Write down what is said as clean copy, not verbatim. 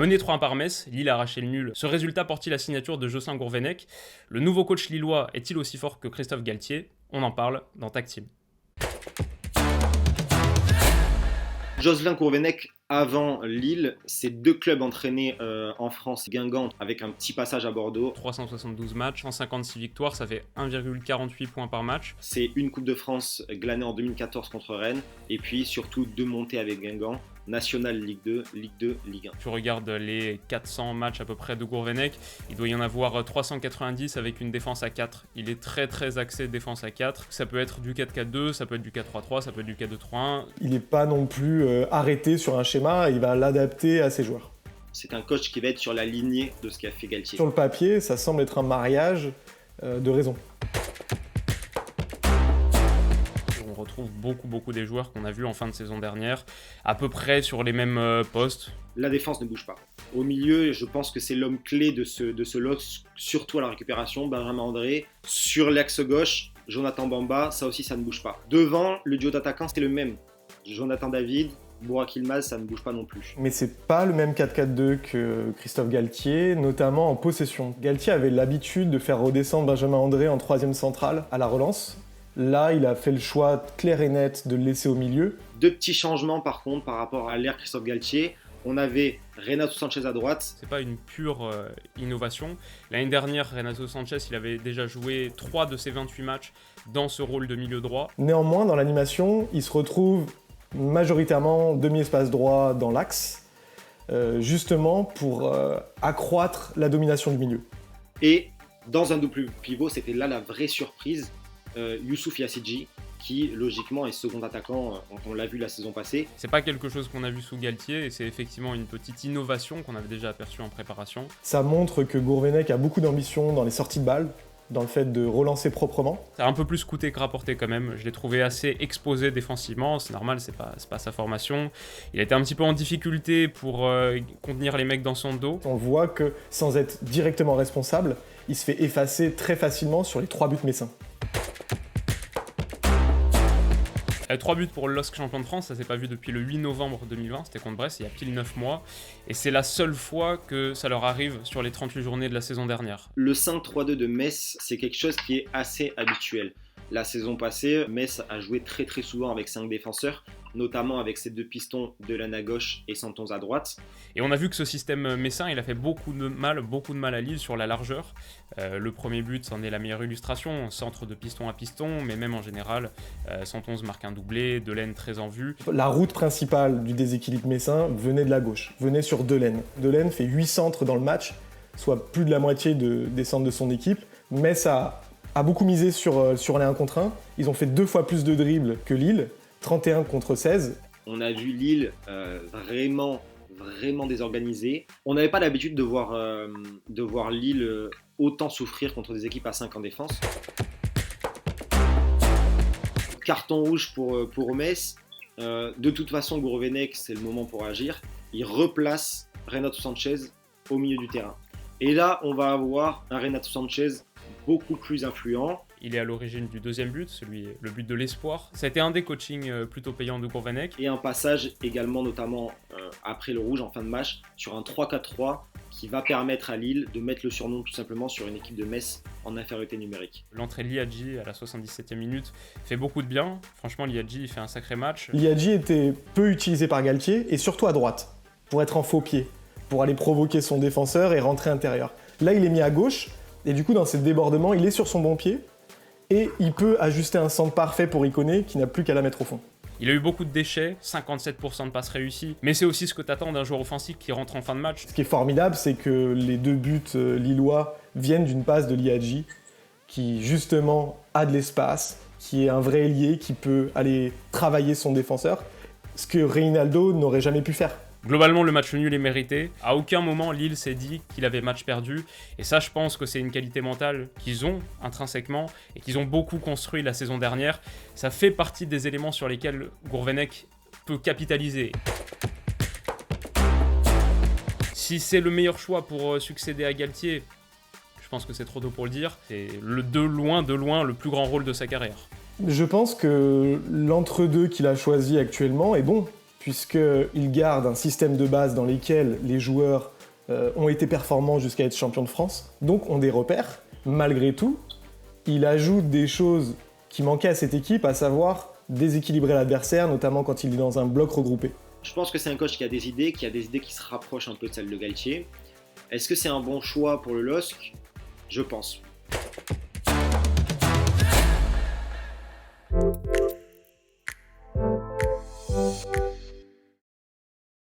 Mené 3-1 par Metz, Lille a arraché le nul. Ce résultat porte-t-il la signature de Jocelyn Gourvenec? Le nouveau coach lillois est-il aussi fort que Christophe Galtier? On en parle dans Tag Team. Jocelyn Gourvenec, avant Lille, c'est 2 clubs entraînés en France, Guingamp, avec un petit passage à Bordeaux. 372 matchs, 156 victoires, ça fait 1,48 points par match. C'est une Coupe de France glanée en 2014 contre Rennes, et puis surtout 2 montées avec Guingamp, National Ligue 2, Ligue 2, Ligue 1. Tu regardes les 400 matchs à peu près de Gourvenec, il doit y en avoir 390 avec une défense à 4. Il est très axé défense à 4. Ça peut être du 4-4-2, ça peut être du 4-3-3, ça peut être du 4-2-3-1. Il n'est pas non plus arrêté sur un schéma, il va l'adapter à ses joueurs. C'est un coach qui va être sur la lignée de ce qu'a fait Galtier. Sur le papier, ça semble être un mariage de raison. On retrouve beaucoup des joueurs qu'on a vus en fin de saison dernière, à peu près sur les mêmes postes. La défense ne bouge pas. Au milieu, je pense que c'est l'homme clé de ce lot, surtout à la récupération, Benjamin André. Sur l'axe gauche, Jonathan Bamba, ça aussi ça ne bouge pas. Devant, le duo d'attaquants c'est le même. Jonathan David, Burak Yılmaz, ça ne bouge pas non plus. Mais c'est pas le même 4-4-2 que Christophe Galtier, notamment en possession. Galtier avait l'habitude de faire redescendre Benjamin André en 3e centrale à la relance. Là, il a fait le choix clair et net de le laisser au milieu. 2 petits changements par contre par rapport à l'ère Christophe Galtier. On avait Renato Sanchez à droite. C'est pas une pure innovation. L'année dernière, Renato Sanchez, il avait déjà joué 3 de ses 28 matchs dans ce rôle de milieu droit. Néanmoins, dans l'animation, il se retrouve majoritairement demi-espace droit dans l'axe, justement pour accroître la domination du milieu. Et dans un double pivot, c'était là la vraie surprise, Youssouf Yasidji, qui logiquement est second attaquant, on l'a vu la saison passée. C'est pas quelque chose qu'on a vu sous Galtier, et c'est effectivement une petite innovation qu'on avait déjà aperçue en préparation. Ça montre que Gourvenec a beaucoup d'ambition dans les sorties de balles, dans le fait de relancer proprement. Ça a un peu plus coûté que rapporté quand même. Je l'ai trouvé assez exposé défensivement, c'est normal, c'est pas sa formation. Il a été un petit peu en difficulté pour contenir les mecs dans son dos. On voit que sans être directement responsable, il se fait effacer très facilement sur les 3 buts messins. 3 buts pour le LOSC champion de France, ça s'est pas vu depuis le 8 novembre 2020, c'était contre Brest, il y a pile 9 mois. Et c'est la seule fois que ça leur arrive sur les 38 journées de la saison dernière. Le 5-3-2 de Metz, c'est quelque chose qui est assez habituel. La saison passée, Metz a joué très souvent avec 5 défenseurs, notamment avec ses 2 pistons, Delanne à gauche et Santonz à droite. Et on a vu que ce système messin, il a fait beaucoup de mal à Lille sur la largeur. Le premier but, c'en est la meilleure illustration, centre de piston à piston, mais même en général, Santonz marque un doublé, Delanne très en vue. La route principale du déséquilibre messin venait de la gauche, venait sur Delanne. Delanne fait 8 centres dans le match, soit plus de la moitié des centres de son équipe. Metz a beaucoup misé sur les 1 contre 1. Ils ont fait 2 fois plus de dribbles que Lille, 31 contre 16. On a vu Lille vraiment désorganisée. On n'avait pas l'habitude de voir Lille autant souffrir contre des équipes à 5 en défense. Carton rouge pour Metz. De toute façon, Gourvenec, c'est le moment pour agir. Il replace Renato Sanchez au milieu du terrain. Et là, on va avoir un Renato Sanchez beaucoup plus influent. Il est à l'origine du 2e but, le but de l'espoir. Ça a été un des coachings plutôt payants de Gourvenec. Et un passage également, notamment après le rouge en fin de match, sur un 3-4-3 qui va permettre à Lille de mettre le surnom tout simplement sur une équipe de Metz en infériorité numérique. L'entrée de Liadji à la 77e minute fait beaucoup de bien. Franchement, Liadji fait un sacré match. Liadji était peu utilisé par Galtier, et surtout à droite, pour être en faux pied, pour aller provoquer son défenseur et rentrer intérieur. Là, il est mis à gauche, et du coup, dans ses débordements, il est sur son bon pied, et il peut ajuster un centre parfait pour Ikoné, qui n'a plus qu'à la mettre au fond. Il a eu beaucoup de déchets, 57% de passes réussies, mais c'est aussi ce que t'attends d'un joueur offensif qui rentre en fin de match. Ce qui est formidable, c'est que les 2 buts lillois viennent d'une passe de Liadji, qui justement a de l'espace, qui est un vrai ailier, qui peut aller travailler son défenseur, ce que Reinaldo n'aurait jamais pu faire. Globalement, le match nul est mérité. À aucun moment, Lille s'est dit qu'il avait match perdu. Et ça, je pense que c'est une qualité mentale qu'ils ont intrinsèquement et qu'ils ont beaucoup construit la saison dernière. Ça fait partie des éléments sur lesquels Gourvenec peut capitaliser. Si c'est le meilleur choix pour succéder à Galtier, je pense que c'est trop tôt pour le dire. C'est de loin, le plus grand rôle de sa carrière. Je pense que l'entre-deux qu'il a choisi actuellement est bon, puisqu'il garde un système de base dans lequel les joueurs ont été performants jusqu'à être champions de France, donc ont des repères. Malgré tout, il ajoute des choses qui manquaient à cette équipe, à savoir déséquilibrer l'adversaire, notamment quand il est dans un bloc regroupé. Je pense que c'est un coach qui a des idées qui se rapprochent un peu de celles de Galtier. Est-ce que c'est un bon choix pour le LOSC ? Je pense.